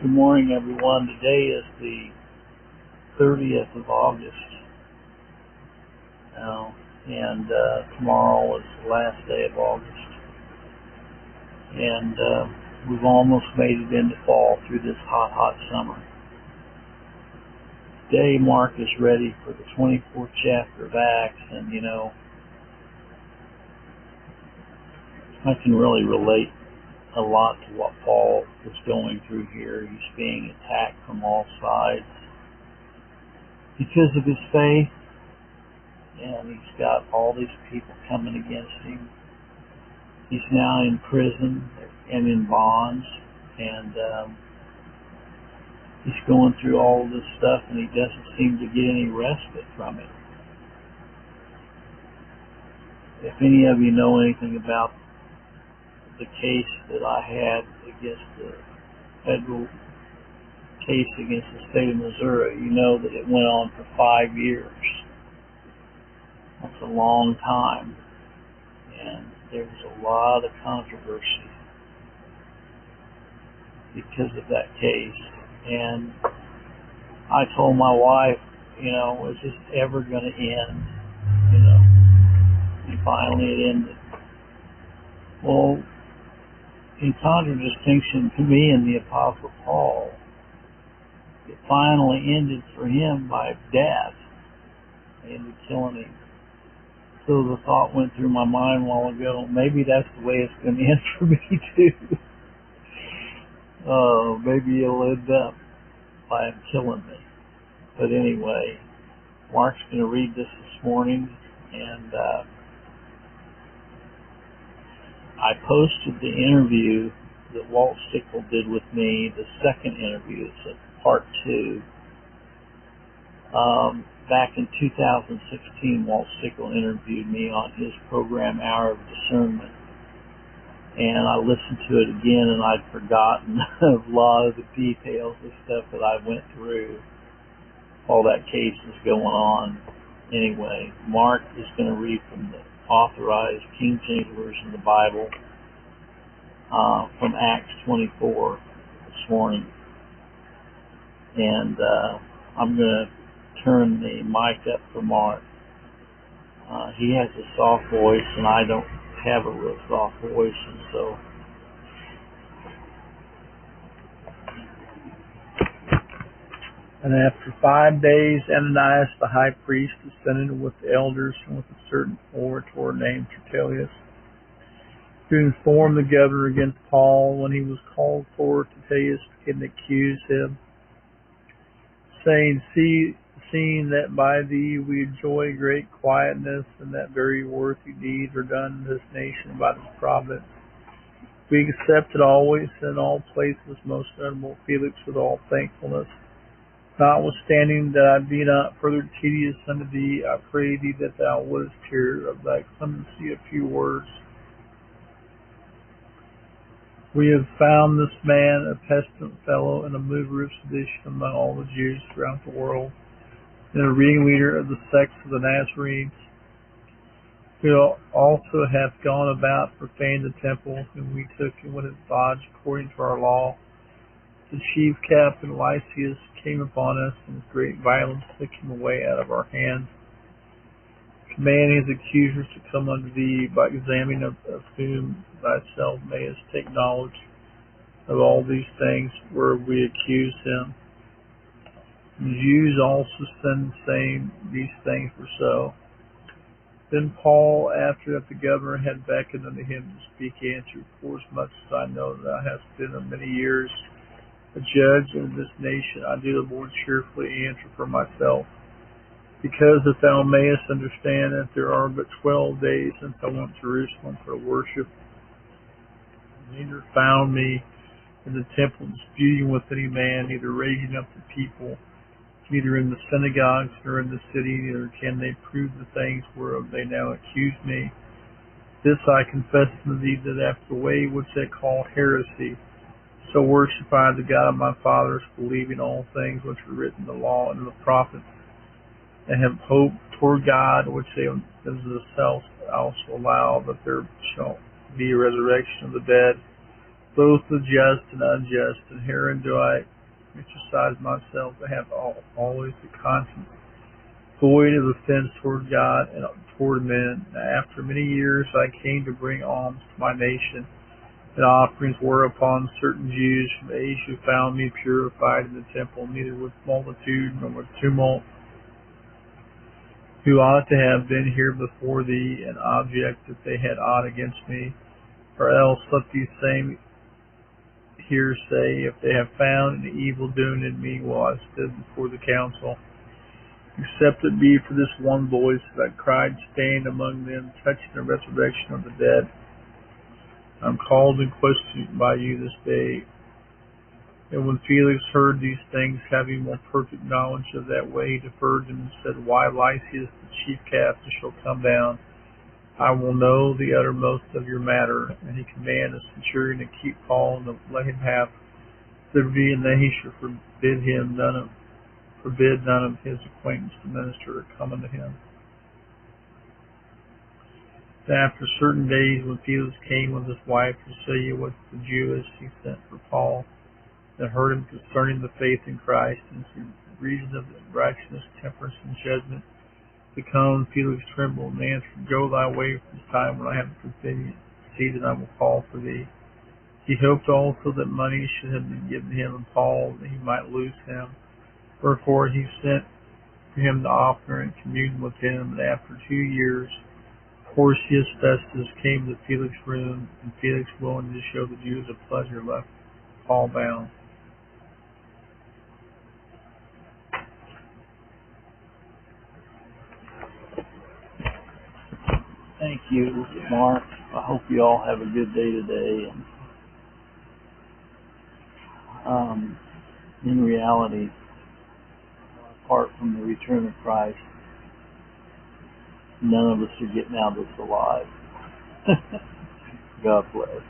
Good morning, everyone. Today is the 30th of August, and tomorrow is the last day of August. And we've almost made it into fall through this hot summer. Today, Mark is ready for the 24th chapter of Acts, and I can really relate a lot to what Paul is going through here. He's being attacked from all sides because of his faith, and he's got all these people coming against him. He's now in prison and in bonds, and he's going through all of this stuff, and he doesn't seem to get any respite from it. If any of you know anything about the case that I had against the federal case against the state of Missouri, you know that it went on for 5 years. That's a long time, and there was a lot of controversy because of that case. And I told my wife, is this ever going to end? And finally it ended. Well, in contradistinction to me and the Apostle Paul, it finally ended for him by death. They ended killing him. So the thought went through my mind a while ago, maybe that's the way it's going to end for me too. Maybe it'll end up by him killing me. But anyway, Mark's going to read this morning, and I posted the interview that Walt Stickle did with me, the second interview. It's a part 2. Back in 2016, Walt Stickle interviewed me on his program, Hour of Discernment. And I listened to it again, and I'd forgotten a lot of the details of stuff that I went through. All that case is going on. Anyway, Mark is going to read from the authorized King James Version of the Bible from Acts 24 this morning. And I'm going to turn the mic up for Mark. He has a soft voice, and I don't have a real soft voice, and so And after 5 days, Ananias the high priest ascended with the elders and with a certain orator named Tertullus to inform the governor against Paul. When he was called forward, Tertullus began to accuse him, saying, Seeing that by thee we enjoy great quietness, and that very worthy deeds are done in this nation by this providence, we accept it always in all places, most honorable Felix, with all thankfulness. Notwithstanding that I be not further tedious unto thee, I pray thee that thou wouldest hear of thy clemency a few words. We have found this man a pestilent fellow and a mover of sedition among all the Jews throughout the world, and a ringleader of the sects of the Nazarenes, who also hath gone about profaning the temple, whom we took and would have lodged according to our law. The chief captain Lysias came upon us, and with great violence took him away out of our hands, commanding his accusers to come unto thee, by examining of whom thyself mayest take knowledge of all these things where we accuse him. The Jews also sinned, saying these things were so. Then Paul, after that the governor had beckoned unto him to speak, answered, Forasmuch as I know that thou hast been of many years a judge in this nation, I do the Lord cheerfully answer for myself, because that thou mayest understand that there are but 12 days since I went to Jerusalem for worship, neither found me in the temple disputing with any man, neither raising up the people, neither in the synagogues nor in the city, neither can they prove the things whereof they now accuse me. This I confess unto thee, that after the way which they call heresy, so worship I the God of my fathers, believing all things which are written in the law and in the prophets, and have hope toward God, which they themselves also allow, that there shall be a resurrection of the dead, both the just and unjust, and herein do I exercise myself to have always a conscience void of offense toward God and toward men. After many years I came to bring alms to my nation, and offerings were upon certain Jews from Asia who found me purified in the temple, neither with multitude nor with tumult, who ought to have been here before thee, an object that they had aught against me. Or else let these same here say, if they have found an evil doing in me while I stood before the council, except it be for this one voice that cried, stand among them, touching the resurrection of the dead. I am called and questioned by you this day. And when Felix heard these things, having more perfect knowledge of that way, he deferred them and said, why Lysias the chief captain shall come down, I will know the uttermost of your matter. And he commanded the centurion to keep Paul and to let him have liberty, and that he should forbid none of his acquaintance to minister or come unto him. And after certain days, when Felix came with his wife Drusilla with the Jewess, he sent for Paul, and heard him concerning the faith in Christ, and the reason of the righteousness, temperance, and judgment to come. Felix trembled and answered, go thy way from this time when I have continued. See that I will call for thee. He hoped also that money should have been given him and Paul, that he might loose him. Wherefore he sent for him to offer and commune with him. And after 2 years, Porcius Festus came to Felix's room, and Felix, willing to show the Jews a pleasure, left Paul bound. Thank you, Mark. I hope you all have a good day today. And in reality, apart from the return of Christ, none of us are getting out of this alive. God bless.